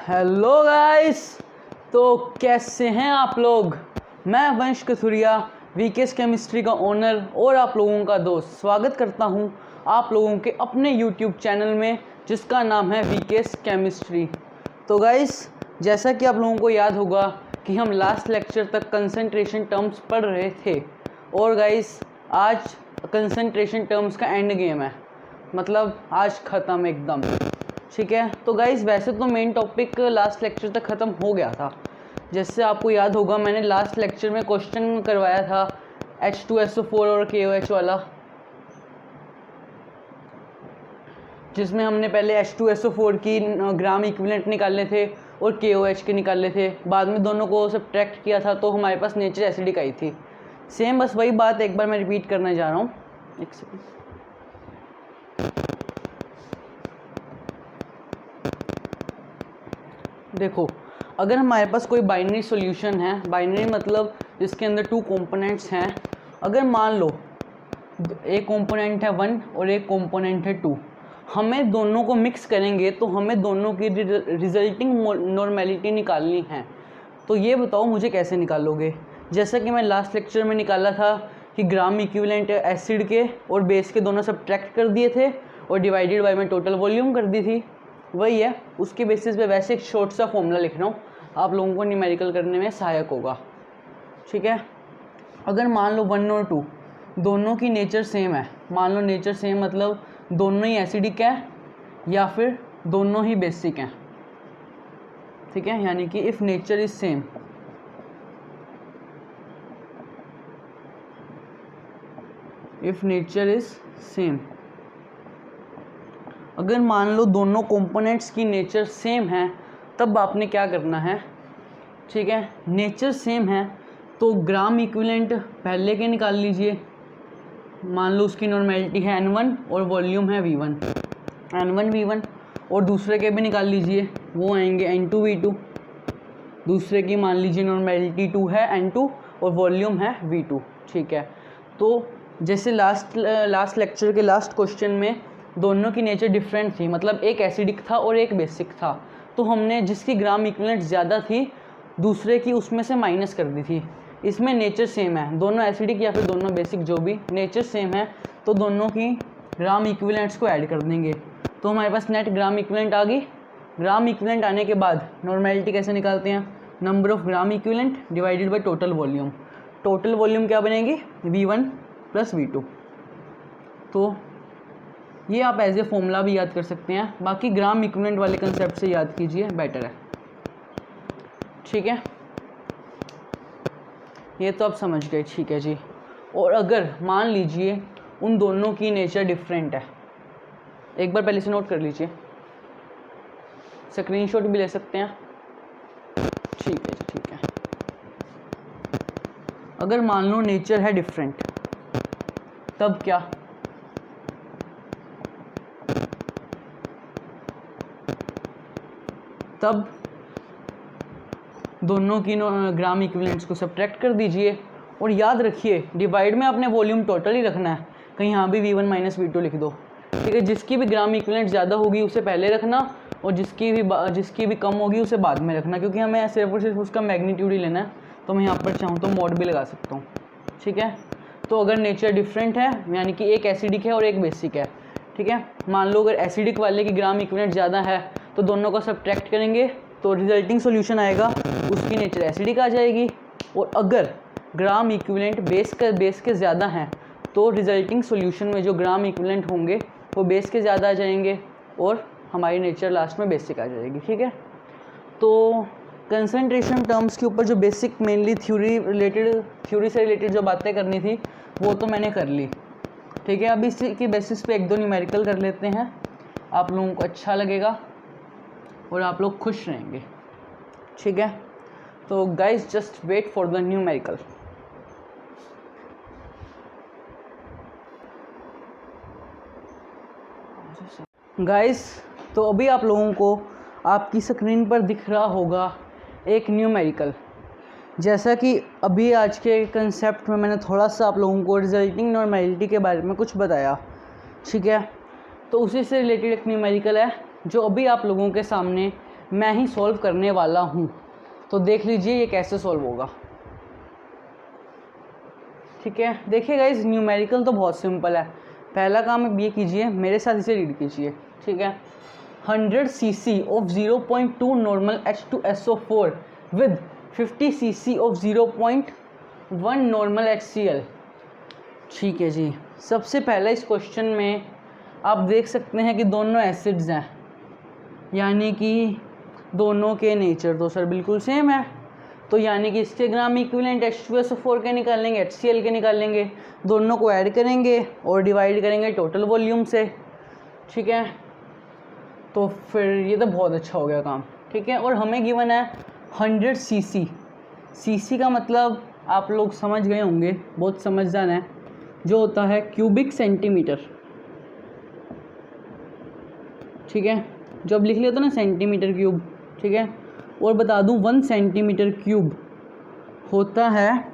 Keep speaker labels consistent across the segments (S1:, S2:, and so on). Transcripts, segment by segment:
S1: Hello guys. तो कैसे हैं आप लोग। मैं वंश कथुरिया वीकेएस केमिस्ट्री का ओनर और आप लोगों का दोस्त स्वागत करता हूं आप लोगों के अपने यूट्यूब चैनल में जिसका नाम है वीकेएस केमिस्ट्री। तो गाइस, जैसा कि आप लोगों को याद होगा कि हम लास्ट लेक्चर तक कंसंट्रेशन टर्म्स पढ़ रहे थे और गाइस आज कंसंट्रेशन टर्म्स का एंड गेम है, मतलब आज ख़त्म एकदम। ठीक है, तो गाइस वैसे तो मेन टॉपिक लास्ट लेक्चर तक ख़त्म हो गया था। जैसे आपको याद होगा मैंने लास्ट लेक्चर में क्वेश्चन करवाया था H2SO4 और KOH वाला, जिसमें हमने पहले H2SO4 की ग्राम इक्विवेलेंट निकाले थे और KOH के निकाले थे। बाद में दोनों को सब्ट्रैक्ट किया था तो हमारे पास नेचर एसिडिक आई थी। सेम बस वही बात एक बार मैं रिपीट करने जा रहा हूँ। एक सेकेंड। देखो, अगर हमारे पास कोई बाइनरी सॉल्यूशन है, बाइनरी मतलब जिसके अंदर टू कंपोनेंट्स हैं, अगर मान लो एक कंपोनेंट है 1 और एक कंपोनेंट है 2, हमें दोनों को मिक्स करेंगे तो हमें दोनों की रिजल्टिंग नॉर्मेलिटी निकालनी है। तो ये बताओ मुझे कैसे निकालोगे। जैसा कि मैं लास्ट लेक्चर में निकाला था कि ग्राम इक्विवेलेंट एसिड के और बेस के दोनों सब्ट्रैक्ट कर दिए थे और डिवाइडेड बाय में टोटल वॉल्यूम कर दी थी, वही है। उसके बेसिस पे वैसे एक शॉर्ट सा फॉर्मूला लिख रहा हूँ, आप लोगों को न्यूमेरिकल करने में सहायक होगा। ठीक है, अगर मान लो 1 और 2 दोनों की नेचर सेम है, मान लो नेचर सेम मतलब दोनों ही एसिडिक है या फिर दोनों ही बेसिक हैं। ठीक है, यानी कि if nature is same, if nature is same, अगर मान लो दोनों कंपोनेंट्स की नेचर सेम है तब आपने क्या करना है। ठीक है, नेचर सेम है तो ग्राम इक्विवेलेंट पहले के निकाल लीजिए। मान लो उसकी नॉर्मेलिटी है N1 और वॉल्यूम है V1, N1 V1, और दूसरे के भी निकाल लीजिए, वो आएंगे N2 V2। दूसरे की मान लीजिए नॉर्मेलिटी 2 है N2 और वॉल्यूम है V2। ठीक है, तो जैसे लास्ट लेक्चर के लास्ट क्वेश्चन में दोनों की नेचर डिफरेंट थी, मतलब एक एसिडिक था और एक बेसिक था, तो हमने जिसकी ग्राम इक्विवेलेंट ज़्यादा थी दूसरे की उसमें से माइनस कर दी थी। इसमें नेचर सेम है, दोनों एसिडिक या फिर दोनों बेसिक, जो भी नेचर सेम है तो दोनों की ग्राम इक्विवेलेंट्स को ऐड कर देंगे तो हमारे पास नेट ग्राम इक्विवेलेंट आ गई। ग्राम इक्विवेलेंट आने के बाद नॉर्मेलिटी कैसे निकालते हैं, number of gram equivalent divided by total volume. Total volume क्या बनेगी, V1 प्लस V2। तो ये आप एज ए फॉर्मूला भी याद कर सकते हैं, बाकी ग्राम इक्विवेलेंट वाले कंसेप्ट से याद कीजिए, बेटर है। ठीक है, ये तो आप समझ गए। ठीक है जी, और अगर मान लीजिए उन दोनों की नेचर डिफरेंट है, एक बार पहले से नोट कर लीजिए, स्क्रीनशॉट भी ले सकते हैं। ठीक है जी, ठीक है। अगर मान लो नेचर है डिफरेंट तब क्या, तब दोनों की ग्राम इक्विवेलेंट्स को सब्ट्रैक्ट कर दीजिए और याद रखिए डिवाइड में आपने वॉल्यूम टोटल ही रखना है, कहीं यहाँ भी V1 माइनस V2 लिख दो। ठीक है, जिसकी भी ग्राम इक्विवेलेंट ज़्यादा होगी उसे पहले रखना और जिसकी भी कम होगी उसे बाद में रखना, क्योंकि हमें सिर्फ और सिर्फ उसका मैग्नीट्यूड ही लेना है। तो मैं यहाँ पर चाहूँ तो मोड भी लगा सकता हूँ। ठीक है, तो अगर नेचर डिफरेंट है यानी कि एक एसिडिक है और एक बेसिक है, ठीक है, मान लो अगर एसिडिक वाले की ग्राम इक्विवेलेंट ज़्यादा है तो दोनों को सब्ट्रैक्ट करेंगे तो रिजल्टिंग सॉल्यूशन आएगा, उसकी नेचर एसिडिक आ जाएगी। और अगर ग्राम इक्विवेलेंट बेस के ज़्यादा हैं तो रिजल्टिंग सॉल्यूशन में जो ग्राम इक्विवेलेंट होंगे वो बेस के ज़्यादा आ जाएंगे और हमारी नेचर लास्ट में बेसिक आ जाएगी। ठीक है, तो कंसंट्रेशन टर्म्स के ऊपर जो बेसिक मेनली थ्योरी से रिलेटेड जो बातें करनी थी वो तो मैंने कर ली। ठीक है, अभी इसी की बेसिस पे एक दो न्यूमेरिकल कर लेते हैं, आप लोगों को अच्छा लगेगा और आप लोग खुश रहेंगे। ठीक है, तो guys just wait for the numerical. Guys, तो अभी आप लोगों को आपकी स्क्रीन पर दिख रहा होगा एक न्यूमेरिकल। जैसा कि अभी आज के कंसेप्ट में मैंने थोड़ा सा आप लोगों को रिजल्टिंग नॉर्मेलिटी के बारे में कुछ बताया। ठीक है, तो उसी से रिलेटेड एक न्यूमेरिकल है जो अभी आप लोगों के सामने मैं ही सॉल्व करने वाला हूँ। तो देख लीजिए ये कैसे सॉल्व होगा। ठीक है, देखिए गाइस न्यूमेरिकल तो बहुत सिंपल है। पहला काम आप ये कीजिए, मेरे साथ इसे रीड कीजिए। ठीक है, 100 cc of 0.2 normal H2SO4 with 50 cc of 0.1 normal HCl। ठीक है जी, सबसे पहले इस क्वेश्चन में आप देख सकते हैं कि दोनों एसिड्स हैं, यानी कि दोनों के नेचर तो सर बिल्कुल सेम है। तो यानी कि इसके ग्राम इक्विवेलेंट H2SO4 के निकालेंगे, HCl के निकालेंगे, दोनों को ऐड करेंगे और डिवाइड करेंगे टोटल वॉल्यूम से। ठीक है, तो फिर ये तो बहुत अच्छा हो गया काम। ठीक है, और हमें गिवन है 100 cc। cc का मतलब आप लोग समझ गए होंगे, बहुत समझदार है, जो होता है क्यूबिक सेंटीमीटर। ठीक है, जो अब लिख लेते हो ना सेंटीमीटर क्यूब। ठीक है, और बता दूं 1 सेंटीमीटर क्यूब होता है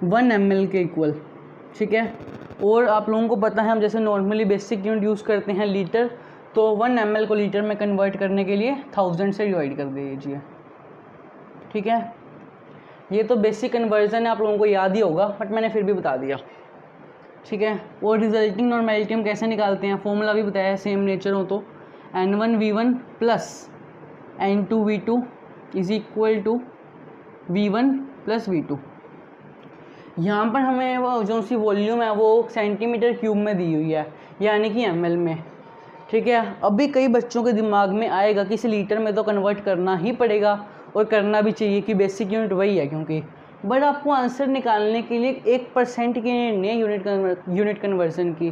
S1: 1 ml के इक्वल। ठीक है, और आप लोगों को पता है हम जैसे नॉर्मली बेसिक यूनिट यूज़ करते हैं लीटर, तो 1 ml को लीटर में कन्वर्ट करने के लिए 1000 से डिवाइड कर दीजिए। ठीक है, ये तो बेसिक कन्वर्जन है, आप लोगों को याद ही होगा, बट मैंने फिर भी बता दिया। ठीक है, और रिजल्टिंग नॉर्मेलिटी हम कैसे निकालते हैं, फॉर्मूला भी बताया है, सेम नेचर हो तो N1V1 plus N2V2 is equal to V1 plus V2। यहाँ पर हमें वो जो सी वॉल्यूम है वो सेंटीमीटर क्यूब में दी हुई है, यानी कि ml में। ठीक है, अभी कई बच्चों के दिमाग में आएगा कि इसे लीटर में तो कन्वर्ट करना ही पड़ेगा, और करना भी चाहिए कि बेसिक यूनिट वही है क्योंकि, बट आपको आंसर निकालने के लिए 1% की नीड नहीं है यूनिट कन्वर्जन की।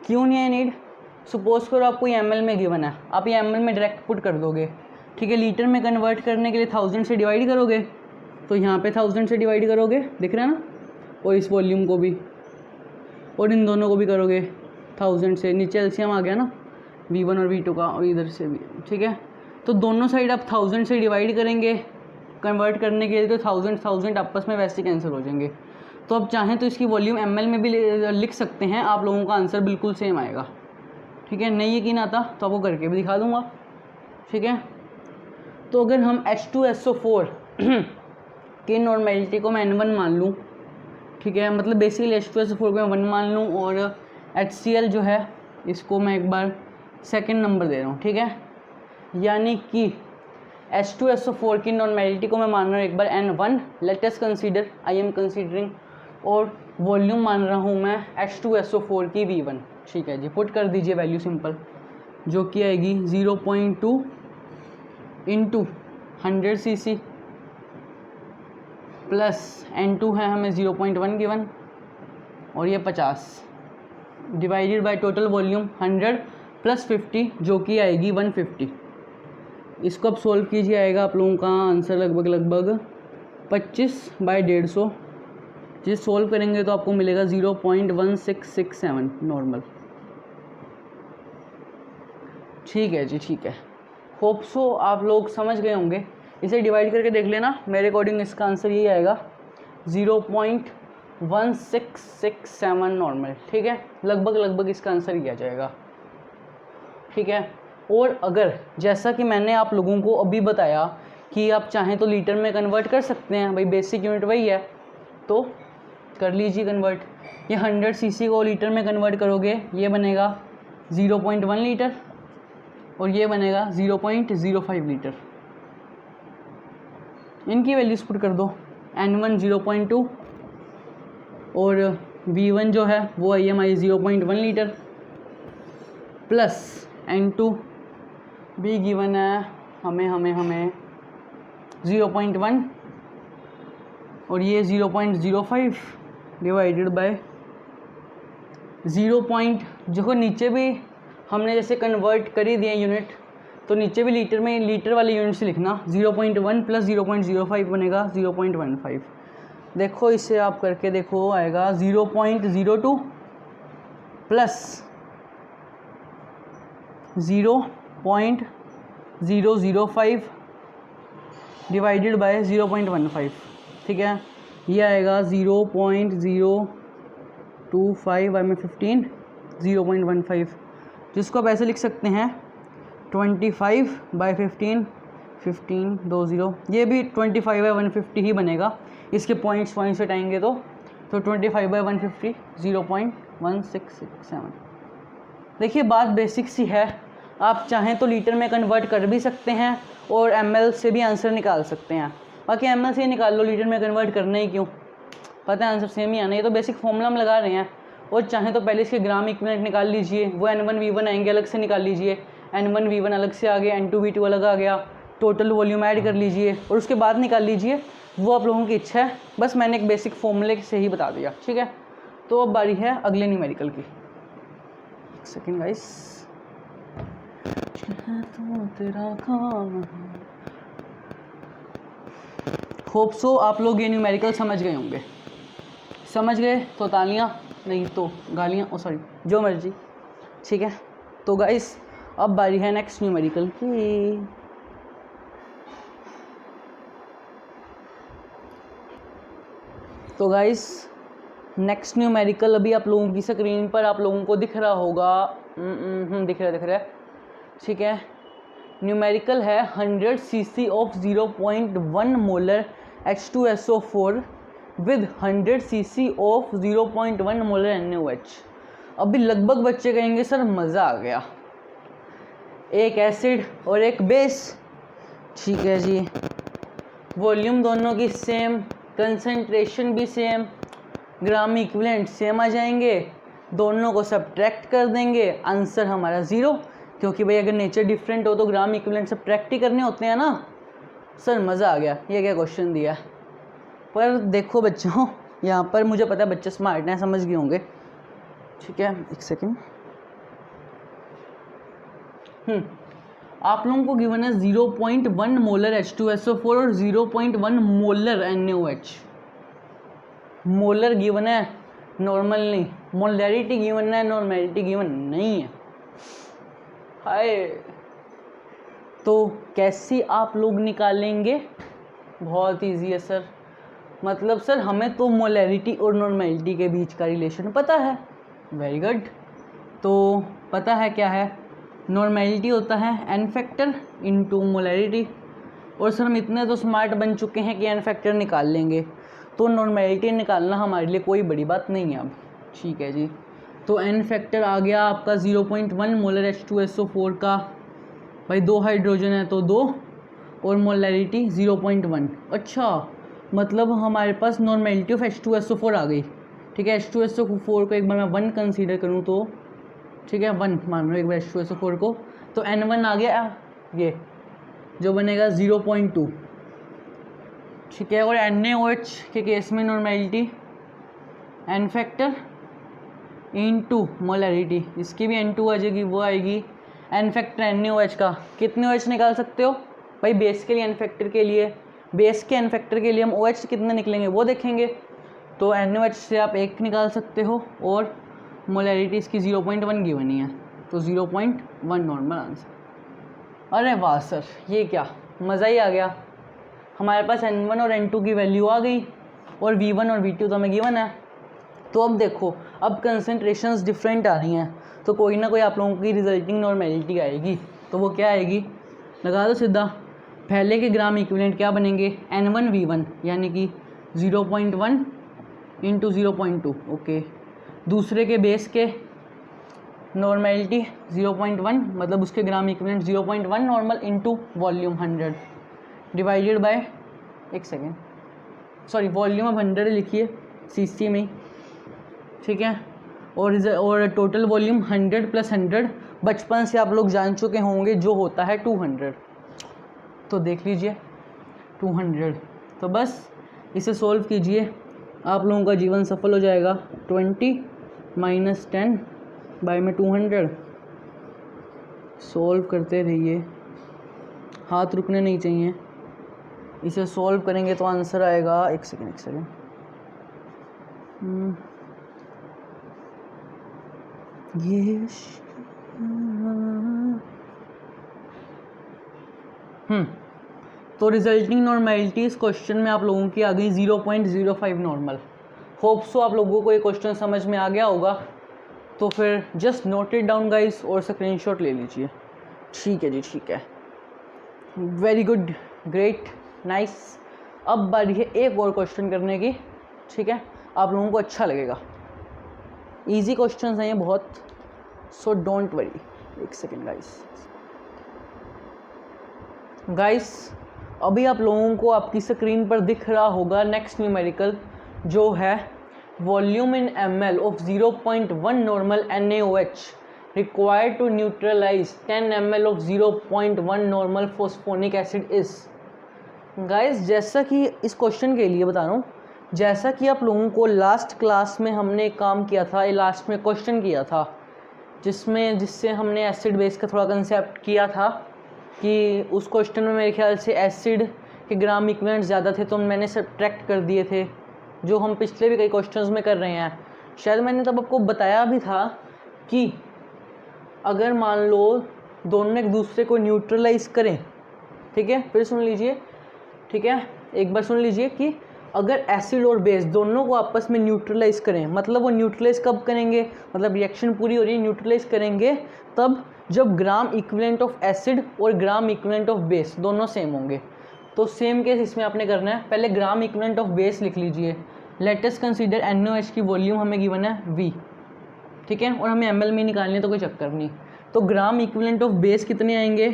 S1: क्यों नहीं है नीड? सपोज करो आपको ये ml में गिवन है, आप ये ml में डायरेक्ट पुट कर दोगे। ठीक है, लीटर में कन्वर्ट करने के लिए 1000 से डिवाइड करोगे, तो यहाँ पे 1000 से डिवाइड करोगे, दिख रहा है ना, और इस वॉल्यूम को भी, और इन दोनों को भी करोगे 1000 से, नीचे एलसीएम आ गया ना V1 और V2 का, और इधर से भी। ठीक है, तो दोनों साइड आप 1000 से डिवाइड करेंगे कन्वर्ट करने के लिए, तो 1000 आपस में वैसे कैंसिल हो जाएंगे। तो आप चाहें तो इसकी वॉल्यूम ml में भी लिख सकते हैं, आप लोगों का आंसर बिल्कुल सेम आएगा। ठीक है, नहीं यकीन आता तो आपको करके भी दिखा दूंगा। ठीक है, तो अगर हम H2SO4 की नॉर्मेलिटी को मैं N1 मान लूँ, ठीक है, मतलब बेसिकली H2SO4 को मैं 1 मान लूँ, और HCl जो है इसको मैं एक बार सेकंड नंबर दे रहा हूँ। ठीक है, यानी कि H2SO4 की नॉर्मेलिटी को मैं मान रहा हूँ एक बार N1, let us consider, I am considering, और वॉल्यूम मान रहा हूँ मैं H2SO4 की V1। ठीक है जी, पुट कर दीजिए वैल्यू सिंपल, जो कि आएगी 0.2 इंटू 100 cc प्लस N2 है हमें 0.1 गिवन, और ये 50 divided by total volume 100 plus 50 जो कि आएगी 150। इसको अब सोल्व कीजिए, आएगा आप लोगों का आंसर लगभग 25/150। जिसे सोल्व करेंगे तो आपको मिलेगा 0.1667 नॉर्मल। ठीक है जी, ठीक है, होप सो आप लोग समझ गए होंगे। इसे डिवाइड करके देख लेना, मेरे अकॉर्डिंग इसका आंसर यही आएगा 0.1667 नॉर्मल। ठीक है, लगभग इसका आंसर ही आ जाएगा। ठीक है, और अगर जैसा कि मैंने आप लोगों को अभी बताया कि आप चाहें तो लीटर में कन्वर्ट कर सकते हैं, भाई बेसिक यूनिट वही है, तो कर लीजिए कन्वर्ट। ये 100 cc को लीटर में कन्वर्ट करोगे, ये बनेगा 0.1 लीटर, और ये बनेगा 0.05 लीटर। इनकी वैल्यूज पुट कर दो, N1 0.2 और V1 जो है वो IMI 0.1 लीटर प्लस N2 भी गिवन है हमें 0.1, और ये 0.05 डिवाइडेड बाय 0. जो नीचे भी हमने जैसे कन्वर्ट कर ही दिए यूनिट, तो नीचे भी लीटर में लीटर वाले यूनिट से लिखना, 0.1 प्लस 0.05 बनेगा 0.15। देखो इसे आप करके देखो, आएगा 0.02 प्लस 0.005 डिवाइडेड बाय 0.15। ठीक है, ये आएगा 0.025 में 15 0.15, जिसको आप ऐसे लिख सकते हैं 25/15, 15 20, ये भी 25/150 ही बनेगा, इसके पॉइंट्स हटाएंगे तो 25/150 0.1667। देखिए बात बेसिक सी है, आप चाहें तो लीटर में कन्वर्ट कर भी सकते हैं और ml से भी आंसर निकाल सकते हैं। बाकी ml से ही निकाल लो, लीटर में कन्वर्ट करना ही क्यों, पता है आंसर सेम ही आना। ये तो बेसिक फॉर्मूला हम लगा रहे हैं। और चाहे तो पहले इसके ग्राम इक्विवेलेंट निकाल लीजिए, वो N1V1 आएंगे अलग से निकाल लीजिए, N1V1 अलग से आ गया, N2V2 अलग आ गया, टोटल वॉल्यूम ऐड कर लीजिए और उसके बाद निकाल लीजिए, वो आप लोगों की इच्छा है। बस मैंने एक बेसिक फॉर्मूले से ही बता दिया, ठीक है। तो अब बारी है अगले न्यूमेरिकल की। एक सेकेंड गाइस, तो तेरा काम होप सो आप लोग ये न्यूमेरिकल समझ गए होंगे। समझ गए तो तालियां, नहीं तो गालियां, ओ सॉरी, जो मर्जी, ठीक है। तो गाइस अब बारी है नेक्स्ट न्यूमेरिकल की। तो गाइस नेक्स्ट न्यूमेरिकल अभी आप लोगों की स्क्रीन पर आप लोगों को दिख रहा होगा, दिख रहा है, ठीक है। न्यूमेरिकल है 100 cc of 0.1 molar H2SO4 with 100 cc of 0.1 molar NaOH। अभी लगभग बच्चे कहेंगे सर मज़ा आ गया, एक एसिड और एक बेस, ठीक है जी। वॉल्यूम दोनों की सेम, कंसंट्रेशन भी सेम, ग्राम इक्विवेलेंट सेम आ जाएंगे, दोनों को सब्ट्रैक्ट कर देंगे, आंसर हमारा 0। क्योंकि भाई अगर नेचर डिफरेंट हो तो ग्राम इक्विवेलेंट सब्ट्रैक्ट ही करने होते हैं ना। सर मज़ा आ गया, ये क्या क्वेश्चन दिया। पर देखो बच्चों, यहाँ पर मुझे पता है बच्चे स्मार्ट हैं, समझ गए होंगे, ठीक है। एक सेकेंड, आप लोगों को गिवन है 0.1 मोलर H2SO4 और 0.1 मोलर NaOH। मोलर गिवन है, नॉर्मल नहीं। मोलैरिटी गिवन है, नॉर्मेलिटी गिवन नहीं है। हाय, तो कैसे आप लोग निकालेंगे? बहुत इजी है सर। मतलब सर हमें तो मोलैरिटी और नॉर्मेलिटी के बीच का रिलेशन पता है। Very good. तो पता है क्या है? नॉर्मेलिटी होता है n फैक्टर इनटू मोलैरिटी। और सर हम इतने तो स्मार्ट बन चुके हैं कि n फैक्टर निकाल लेंगे, तो नॉर्मेलिटी निकालना हमारे लिए कोई बड़ी बात नहीं है अब, ठीक है जी। तो n फैक्टर आ गया आपका 0.1 मोलर H2SO4 का, भाई 2 हाइड्रोजन है तो 2 और मोलैरिटी 0.1। अच्छा, मतलब हमारे पास नॉर्मेलिटी ऑफ H2SO4 आ गई, ठीक है। H2SO4 को एक बार मैं 1 कंसीडर करूँ तो, ठीक है 1 मान लो एक बार H2SO4 को, तो N1 आ गया ये, जो बनेगा 0.2, ठीक है। और NaOH के केस में normality n factor into molarity, इसकी भी N2 आ जाएगी, वो आएगी n फैक्टर NaOH का। कितने OH निकाल सकते हो भाई? बेस के लिए n फैक्टर के लिए, बेस के n फैक्टर के लिए हम OH कितने निकलेंगे वो देखेंगे। तो NaOH से आप 1 निकाल सकते हो और मोलैरिटी इसकी 0.1 गिवन ही है, तो 0.1 नॉर्मल आंसर। अरे वाह सर, ये क्या मज़ा ही आ गया। हमारे पास N1 और N2 की वैल्यू आ गई और V1 और V2 तो हमें गिवन है। तो अब देखो, अब कंसंट्रेशंस डिफरेंट आ रही हैं, तो कोई ना कोई आप लोगों की रिजल्टिंग नॉर्मेलिटी आएगी। तो वो क्या आएगी? लगा दो सीधा। पहले के ग्राम इक्विवेलेंट क्या बनेंगे? N1V1 यानी कि 0.1 इंटू 0.2, ओके। दूसरे के बेस के नॉर्मेलिटी 0.1, मतलब उसके gram equivalent 0.1 normal into volume 100 divided by, एक सेकेंड, सॉरी वॉल्यूम अब 100 लिखिए सीसी में, ठीक है। और टोटल वॉल्यूम 100 + 100 बचपन से आप लोग जान चुके होंगे जो होता है 200। तो देख लीजिए 200, तो बस इसे सॉल्व कीजिए, आप लोगों का जीवन सफल हो जाएगा। 20 - 10 बाय में 200, सॉल्व करते रहिए, हाथ रुकने नहीं चाहिए। इसे सॉल्व करेंगे तो आंसर आएगा, एक सेकेंड, ये तो रिजल्टिंग नॉर्मेलिटी इस क्वेश्चन में आप लोगों की आ गई 0.05 नॉर्मल। होप सो आप लोगों को ये क्वेश्चन समझ में आ गया होगा। तो फिर just note it down guys और स्क्रीनशॉट ले लीजिए, ठीक है जी, ठीक है। Very good, great, nice. अब बारी है एक और क्वेश्चन करने की, ठीक है, आप लोगों को अच्छा लगेगा, इजी क्वेश्चंस हैं ये बहुत, सो डोंट वरी। एक सेकेंड गाइस, अभी आप लोगों को आपकी स्क्रीन पर दिख रहा होगा नेक्स्ट न्यूमेरिकल, जो है volume in ml of 0.1 normal NaOH required to neutralize 10 ml of 0.1 normal phosphonic acid is. Guys, जैसा कि इस क्वेश्चन के लिए बता रहा हूँ, जैसा कि आप लोगों को लास्ट क्लास में हमने काम किया था, लास्ट में क्वेश्चन किया था जिससे हमने एसिड बेस का थोड़ा कंसेप्ट किया था कि उस क्वेश्चन में मेरे ख्याल से एसिड के ग्राम इक्विवेलेंट ज़्यादा थे तो मैंने सब्ट्रैक्ट कर दिए थे, जो हम पिछले भी कई क्वेश्चंस में कर रहे हैं। शायद मैंने तब आपको बताया भी था कि अगर मान लो दोनों एक दूसरे को न्यूट्रलाइज करें, ठीक है, फिर सुन लीजिए, ठीक है, एक बार सुन लीजिए कि अगर एसिड और बेस दोनों को आपस में न्यूट्रलाइज करें, मतलब वो न्यूट्रलाइज कब करेंगे, मतलब रिएक्शन पूरी हो रही है, न्यूट्रलाइज करेंगे तब जब ग्राम इक्विवेलेंट ऑफ एसिड और ग्राम इक्विवेलेंट ऑफ बेस दोनों सेम होंगे। तो सेम केस इसमें आपने करना है, पहले ग्राम इक्विवेलेंट ऑफ बेस लिख लीजिए। लेट अस कंसीडर NaOH की वॉल्यूम हमें गिवन है V, ठीक है, और हमें ml में निकालनी है तो कोई चक्कर नहीं। तो ग्राम इक्विवेलेंट ऑफ बेस कितने आएंगे,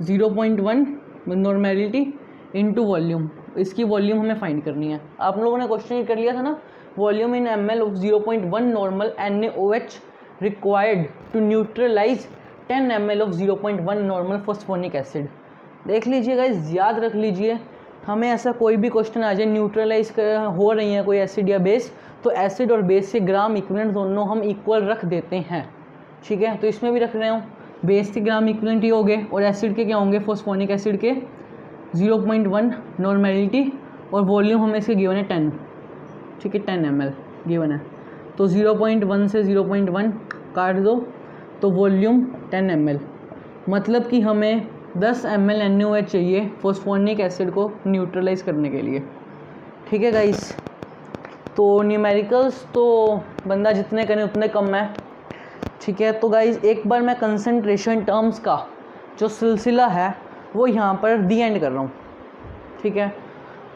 S1: 0.1 नॉर्मेलिटी इनटू वॉल्यूम, इसकी वॉल्यूम हमें फाइंड करनी है। आप लोगों ने क्वेश्चन कर लिया था ना, volume in ml of 0.1 normal NaOH required to neutralize 10 ml of 0.1 normal phosphonic acid. देख लीजिए गाइस, याद रख लीजिए, हमें ऐसा कोई भी क्वेश्चन आ जाए न्यूट्रलाइज हो रही है कोई एसिड या बेस, तो एसिड और बेस के ग्राम इक्विवेलेंट दोनों हम इक्वल रख देते हैं, ठीक है। तो इसमें भी रख रहे हूँ, बेस के ग्राम इक्विवेलेंट ही हो गए और एसिड के क्या होंगे, फोस्फोनिक एसिड के 0.1 नॉर्मेलिटी, और वॉल्यूम हमें इसके गिवन है 10, ठीक है, 10 ml गिवन है। तो 0.1 से 0.1 काट दो तो वॉल्यूम 10 ml, मतलब कि हमें 10 ml NaOH चाहिए फोस्फोनिक एसिड को न्यूट्रलाइज करने के लिए, ठीक है गाइस। तो न्यूमेरिकल्स तो बंदा जितने करे उतने कम है, ठीक है। तो गाइस एक बार मैं कंसंट्रेशन टर्म्स का जो सिलसिला है वो यहाँ पर दी एंड कर रहा हूँ, ठीक है,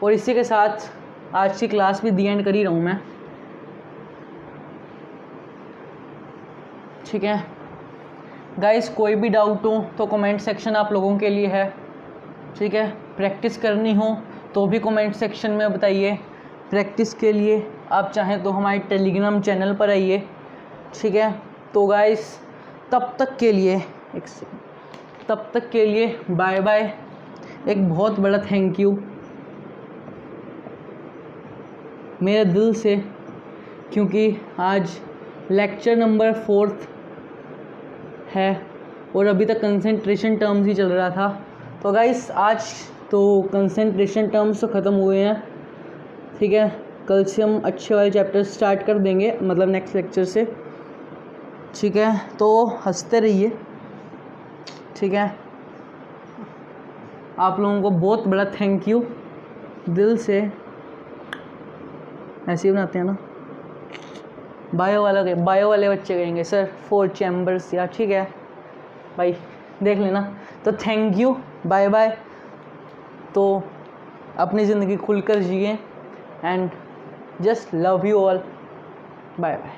S1: और इसी के साथ आज की क्लास भी दी एंड कर ही रहा हूँ मैं, ठीक है गाइस। कोई भी डाउट हो तो कमेंट सेक्शन आप लोगों के लिए है, ठीक है, प्रैक्टिस करनी हो तो भी कमेंट सेक्शन में बताइए। प्रैक्टिस के लिए आप चाहें तो हमारे टेलीग्राम चैनल पर आइए, ठीक है। तो गाइस तब तक के लिए बाय बाय, एक बहुत बड़ा थैंक यू मेरे दिल से, क्योंकि आज लेक्चर नंबर 4 है और अभी तक कंसंट्रेशन टर्म्स ही चल रहा था। तो गाइस आज तो कंसंट्रेशन टर्म्स तो ख़त्म हुए हैं, ठीक है, कल से हम अच्छे वाले चैप्टर स्टार्ट कर देंगे, मतलब नेक्स्ट लेक्चर से, ठीक है। तो हंसते रहिए, ठीक है। आप लोगों को बहुत बड़ा थैंक यू दिल से, ऐसे ही बनाते हैं ना, बायो वाले बच्चे कहेंगे सर 4 चैम्बर्स या, ठीक है भाई, देख लेना। तो थैंक यू, बाय बाय। तो अपनी ज़िंदगी खुलकर जिए and just love you all, bye bye.